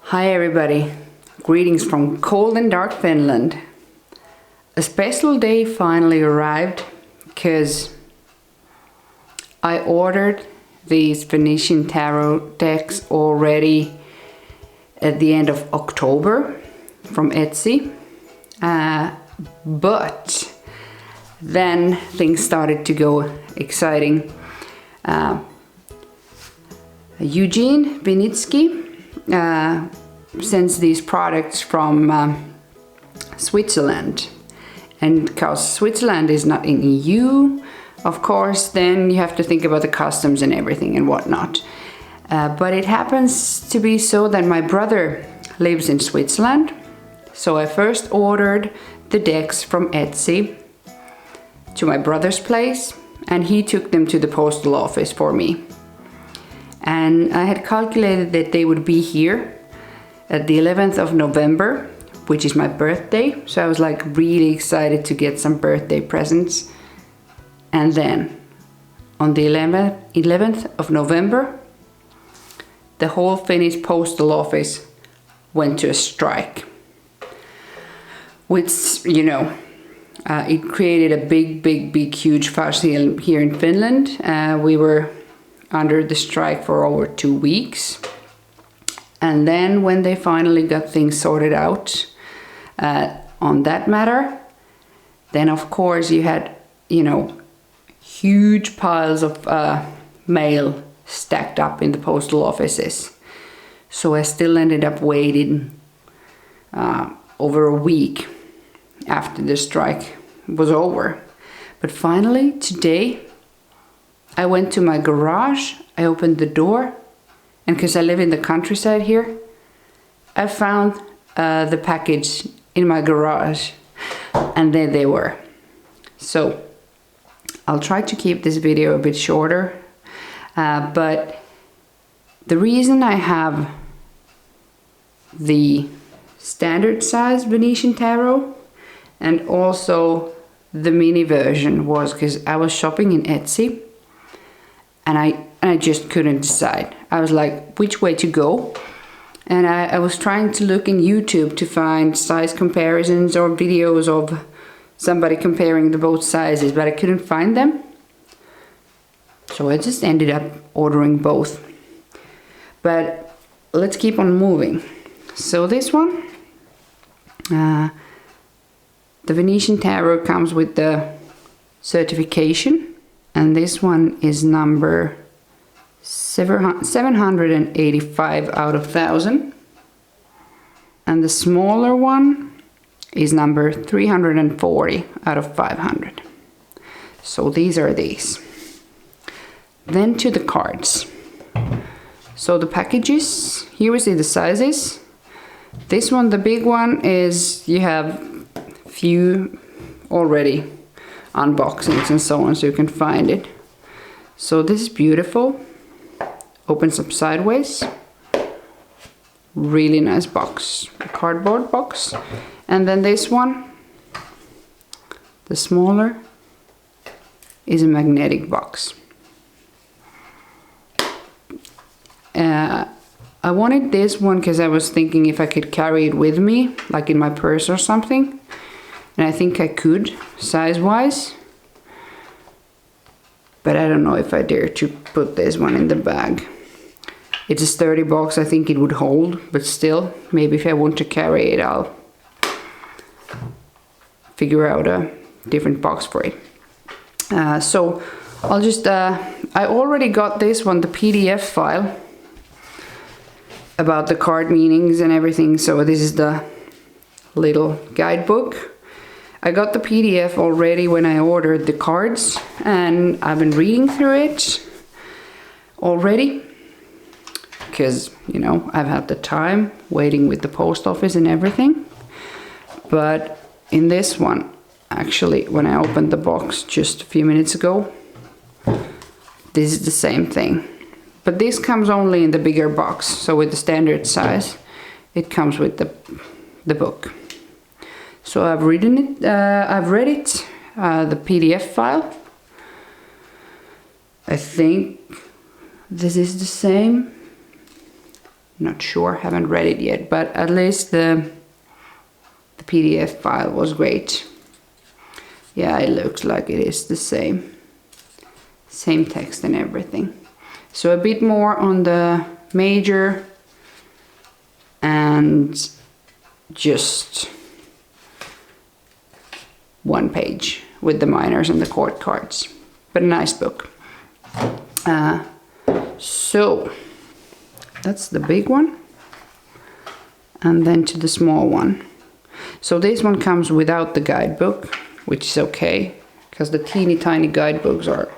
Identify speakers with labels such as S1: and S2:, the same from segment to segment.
S1: Hi everybody, greetings from cold and dark Finland. A special day finally arrived because I ordered these Venetian Tarot decks already at the end of October from Etsy. But then things started to go exciting. Eugene Vinitsky sends these products from Switzerland, and because Switzerland is not in EU, of course, then you have to think about the customs and everything and whatnot. But it happens to be so that my brother lives in Switzerland, so I first ordered the decks from Etsy to my brother's place, and he took them to the postal office for me. And I had calculated that they would be here at the 11th of November, which is my birthday. So I was like really excited to get some birthday presents. And then on the 11th of November, the whole Finnish postal office went to a strike. Which, you know, it created a big, huge fuss here in Finland. We were under the strike for over 2 weeks, and then when they finally got things sorted out on that matter, then of course you had, you know, huge piles of mail stacked up in the postal offices. So I still ended up waiting over a week after the strike was over. But finally today I went to my garage, I opened the door, and because I live in the countryside here, I found the package in my garage, and there they were. So I'll try to keep this video a bit shorter, but the reason I have the standard size Venetian Tarot and also the mini version was because I was shopping in Etsy. And I just couldn't decide. I was like, which way to go? And I was trying to look in YouTube to find size comparisons or videos of somebody comparing the both sizes, but I couldn't find them. So I just ended up ordering both. But let's keep on moving. So this one, the Venetian Tarot comes with the certification. And this one is number 785 out of 1,000. And the smaller one is number 340 out of 500. So these are these. Then to the cards. So the packages, here we see the sizes. This one, the big one, is you have few already unboxings and so on, so you can find it. So this is beautiful. Opens up sideways. Really nice box, a cardboard box. And then this one, the smaller, is a magnetic box. I wanted this one because I was thinking if I could carry it with me, like in my purse or something. And I think I could, size-wise. But I don't know if I dare to put this one in the bag. It's a sturdy box, I think it would hold, but still, maybe if I want to carry it, I'll figure out a different box for it. So I'll just, I already got this one, the PDF file, about the card meanings and everything. So this is the little guidebook. I got the PDF already when I ordered the cards, and I've been reading through it already because, you know, I've had the time waiting with the post office and everything. But in this one, actually, when I opened the box just a few minutes ago, this is the same thing. But this comes only in the bigger box, so with the standard size, it comes with the book. So I've read it, the PDF file. I think this is the same. Not sure, haven't read it yet, but at least the PDF file was great. Yeah, it looks like it is the same text and everything. So a bit more on the major and just one page with the minors and the court cards, but a nice book. So that's the big one, and then to the small one. So this one comes without the guidebook, which is okay, because the teeny tiny guidebooks are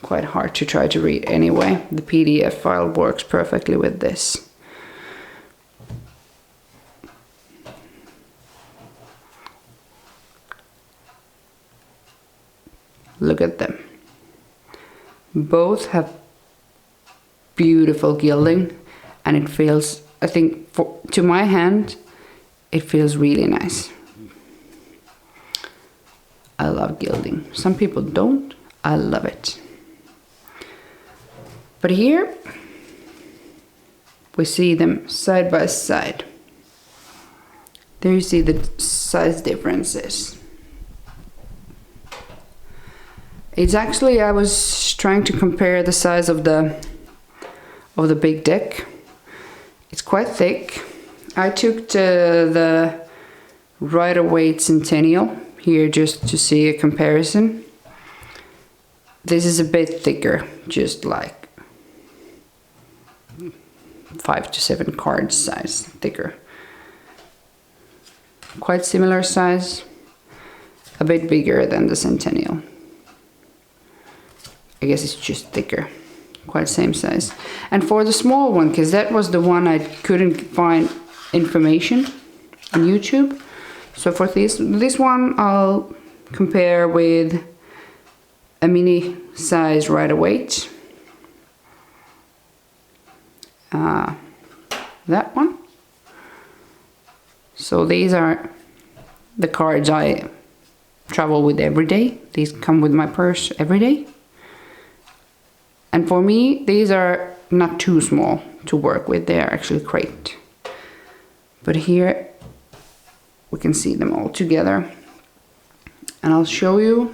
S1: quite hard to try to read anyway. The PDF file works perfectly with this. Look at them. Both have beautiful gilding, and it feels, I think, to my hand, it feels really nice. I love gilding. Some people don't. I love it. But here we see them side by side. There you see the size differences. It's actually, I was trying to compare the size of the big deck. It's quite thick. I took the Rider-Waite Centennial here just to see a comparison. This is a bit thicker, just like 5 to 7 cards size thicker. Quite similar size, a bit bigger than the Centennial. I guess it's just thicker, quite same size. And for the small one, because that was the one I couldn't find information on YouTube. So for this one, I'll compare with a mini size Rider-Waite. That one. So these are the cards I travel with every day. These come with my purse every day. And for me, these are not too small to work with. They are actually great. But here we can see them all together. And I'll show you.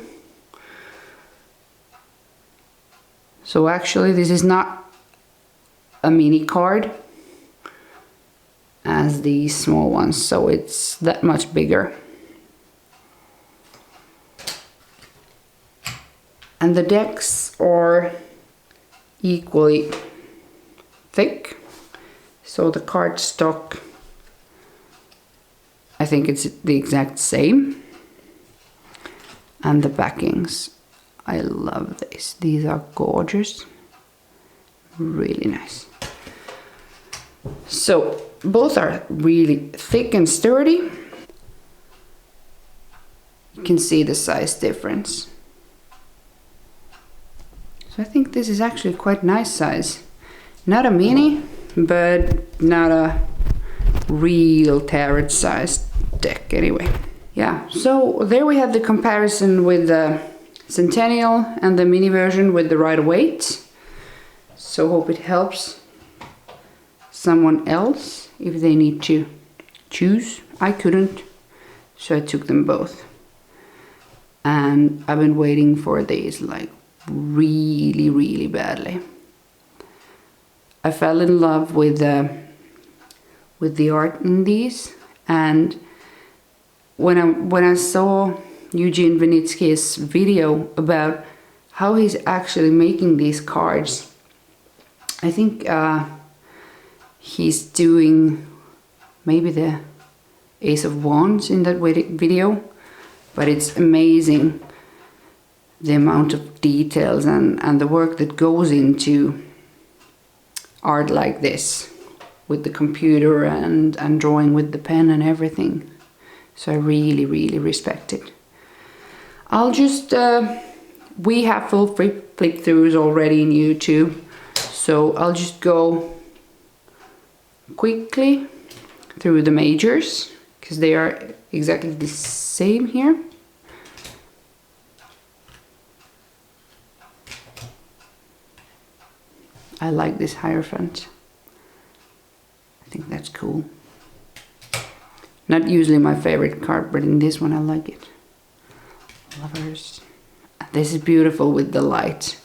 S1: So actually this is not a mini card as these small ones, so it's that much bigger. And the decks are equally thick, so the card stock, I think it's the exact same. And the backings, I love this. These are gorgeous, really nice. So both are really thick and sturdy. You can see the size difference. So I think this is actually quite nice size. Not a mini, but not a real tarot size deck anyway. Yeah, so there we have the comparison with the Centennial and the mini version with the Rider-Waite. So hope it helps someone else if they need to choose. I couldn't, so I took them both. And I've been waiting for these like really badly. I fell in love with the art in these, and when I saw Eugene Venitsky's video about how he's actually making these cards, I think he's doing maybe the Ace of Wands in that video, but it's amazing the amount of details and the work that goes into art like this with the computer and drawing with the pen and everything. So I really respect it. I'll just we have full flip throughs already in YouTube, so I'll just go quickly through the majors because they are exactly the same here. I like this Hierophant. think that's cool. Not usually my favorite card, but in this one I like it. Lovers. This is beautiful with the light.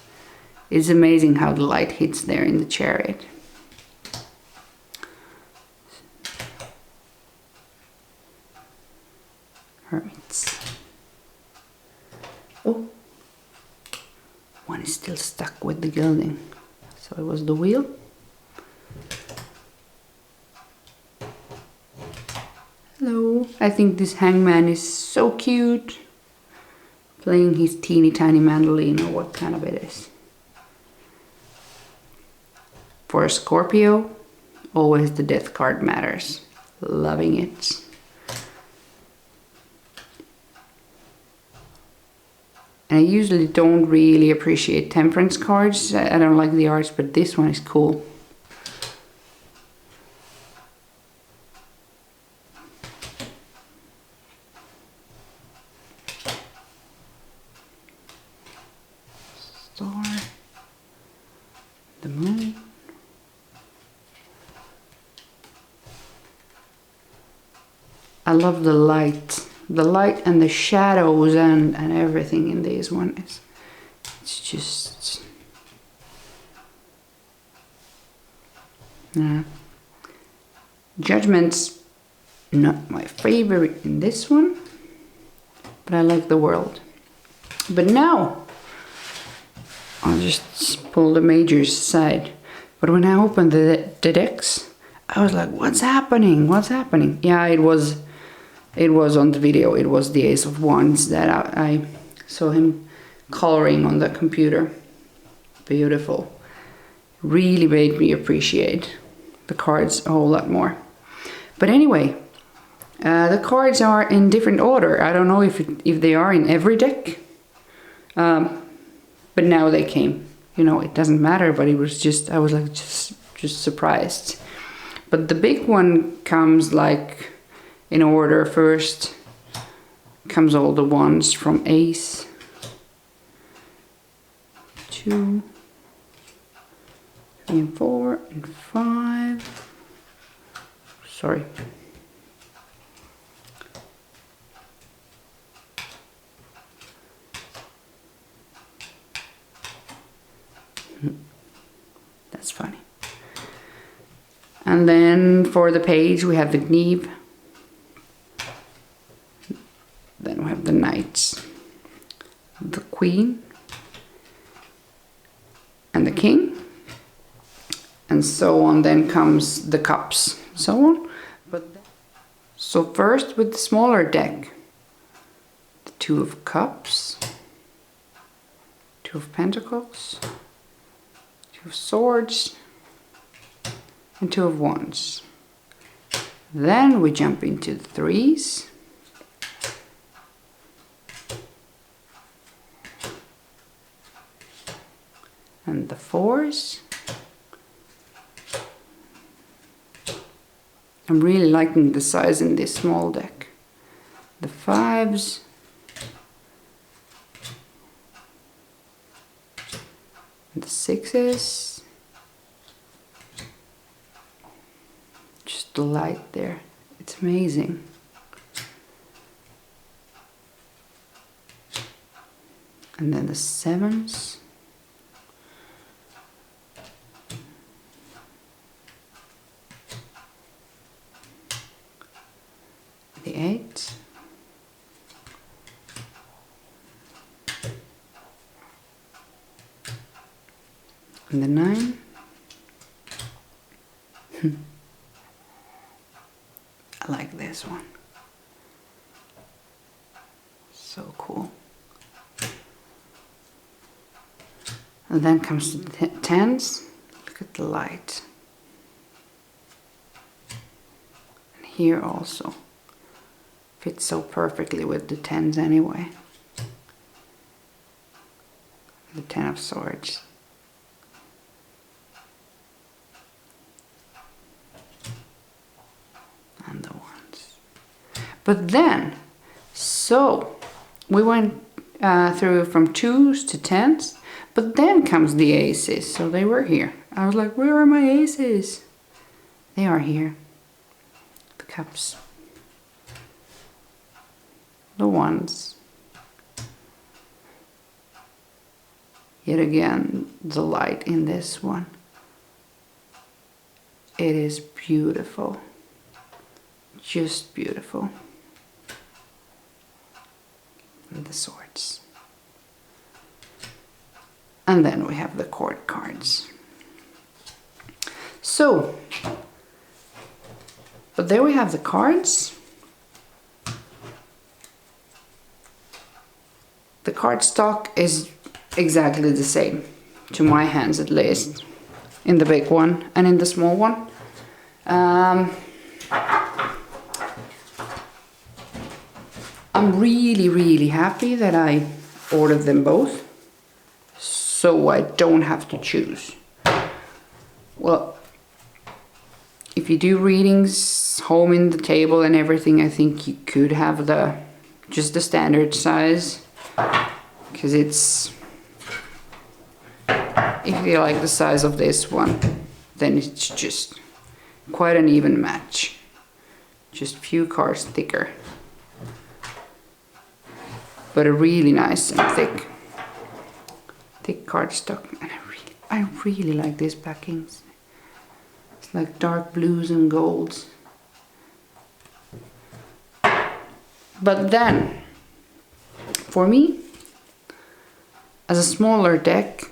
S1: It's amazing how the light hits there in the Chariot. Hermits. Oh, one is still stuck with the gilding. So it was the wheel. Hello. I think this hangman is so cute. Playing his teeny tiny mandolin, or what kind of it is. For a Scorpio, always the death card matters. Loving it. And I usually don't really appreciate temperance cards. I don't like the arts, but this one is cool. Star. The moon. I love the light. The light and the shadows and everything in this one is, it's just, yeah. Judgment's not my favorite in this one, but I like the world. But now I'll just pull the majors aside. But when I opened the decks, I was like, what's happening? What's happening? Yeah, it was on the video. It was the Ace of Wands that I saw him coloring on the computer. Beautiful. Really made me appreciate the cards a whole lot more. But anyway, the cards are in different order. I don't know if they are in every deck. But now they came. You know, it doesn't matter, but it was just, I was like just surprised. But the big one comes like in order. First comes all the ones from Ace, 2, 3 and 4 and 5. Sorry. That's funny. And then for the page we have the Knave. Then we have the Knights, the Queen, and the King, and so on. Then comes the Cups, so on. So first with the smaller deck, the 2 of Cups, 2 of Pentacles, 2 of Swords, and 2 of Wands. Then we jump into the 3s. And the 4s. I'm really liking the size in this small deck. The 5s. And the 6s. Just the light there. It's amazing. And then the 7s. The 8, and the 9. I like this one. So cool. And then comes the 10s. Look at the light. And here also. Fits so perfectly with the 10s anyway. The 10 of Swords. And the Wands. But then, so we went through from 2s to 10s, but then comes the Aces. So they were here. I was like, where are my Aces? They are here. Cups. The Wands. Yet again, the light in this one. It is beautiful. Just beautiful. And the Swords. And then we have the Court cards. So, but there we have the cards. The card stock is exactly the same, to my hands at least, in the big one and in the small one. I'm really happy that I ordered them both, so I don't have to choose. Well, if you do readings home in the table and everything, I think you could have just the standard size, because it's, if you like the size of this one, then it's just quite an even match. Just few cards thicker. But a really nice and thick cardstock. And I really like these backings. It's like dark blues and golds. But then, for me, as a smaller deck,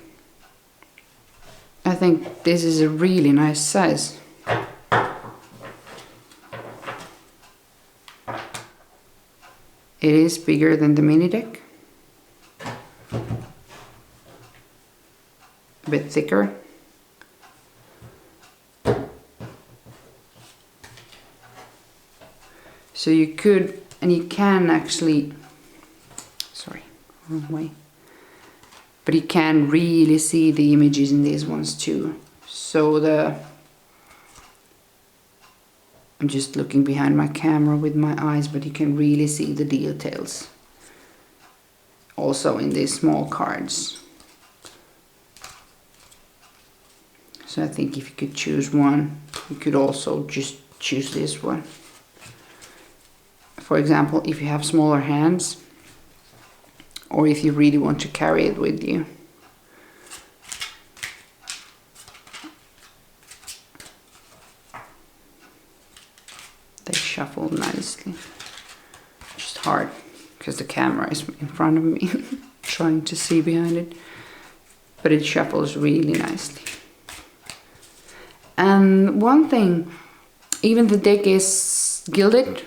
S1: I think this is a really nice size. It is bigger than the mini deck. A bit thicker. So you could, and you can actually, sorry, wrong way. But you can really see the images in these ones too. So I'm just looking behind my camera with my eyes, but you can really see the details. Also in these small cards. So I think if you could choose one, you could also just choose this one. For example, if you have smaller hands, or if you really want to carry it with you. They shuffle nicely. Just hard, because the camera is in front of me, trying to see behind it. But it shuffles really nicely. And one thing, even the deck is gilded,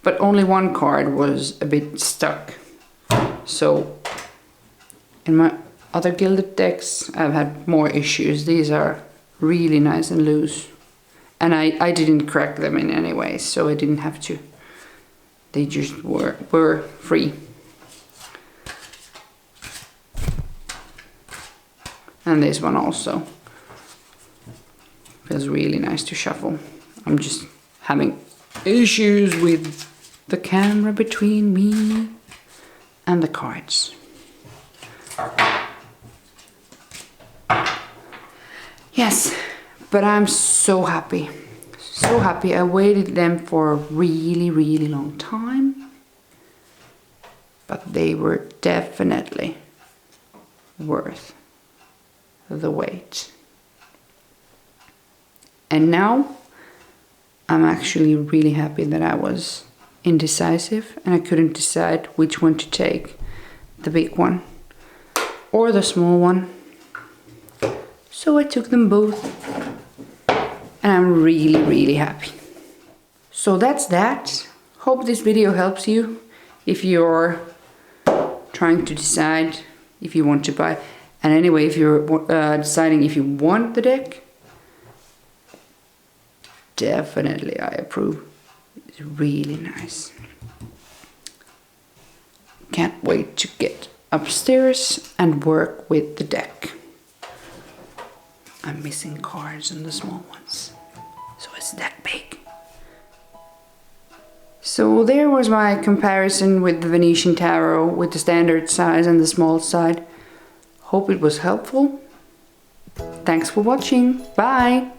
S1: but only one card was a bit stuck. So in my other gilded decks I've had more issues. These are really nice and loose. And I didn't crack them in any way, so I didn't have to. They just were free. And this one also feels really nice to shuffle. I'm just having issues with the camera between me and the cards. Yes, but I'm so happy. So happy. I waited them for a really long time. But they were definitely worth the wait. And now I'm actually really happy that I was indecisive and I couldn't decide which one to take, the big one or the small one. So I took them both and I'm really happy. So that's that. Hope this video helps you if you're trying to decide if you want to buy. And anyway, if you're deciding if you want the deck, definitely I approve. It's really nice. Can't wait to get upstairs and work with the deck. I'm missing cards on the small ones, so it's that big. So there was my comparison with the Venetian Tarot, with the standard size and the small side. Hope it was helpful. Thanks for watching. Bye!